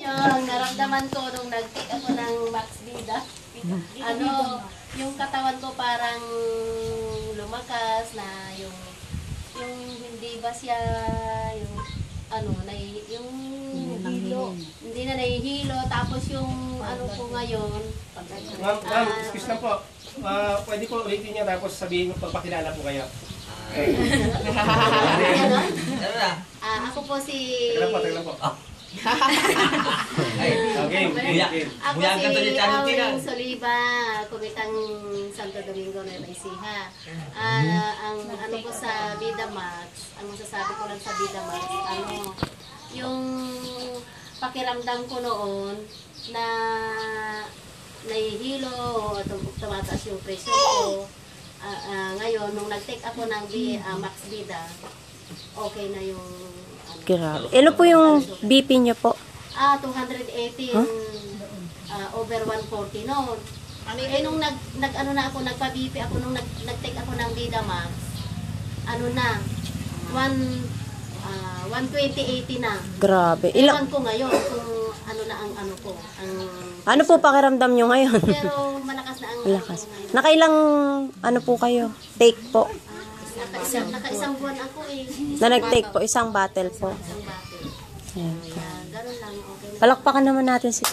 Yung naramdaman ko nung nag-take ako ng Max Vida, yung katawan ko parang lumakas na yung hindi ba siya yung yung hindi na nahihilo, tapos yung ko ngayon. Ma'am, excuse lang po. Pwede po ulitin niya tapos sabihin ko pagpakilala po kayo. Ako po si... Taglang po. Okay. Ako si Awing Soliva, Kumitang Santo Domingo, Nueva Ecija. Ang po sa Vida Max, ang masasabi ko lang sa Vida Max, yung pakiramdam ko noon na nahihilo, tumataas yung presyon ko. Ngayon, nung nag-take ako ng Max Vida, okay na yung... Grabe. Ano po yung BP niyo po? 218 over 140 noon. Nung nagpa-BP ako, nung nag-take ako ng Vida Max, 120/80 na. Grabe. Ilan ko ngayon kung ang ko. Ano po pakiramdam niyo ngayon? Pero malakas na ang Malakas. Nakailang po kayo? Take po? Naka-isang buwan ako Na nag-take po, isang bottle po. Isang bottle. Ayan. Ganun lang, okay. Palakpakan naman natin si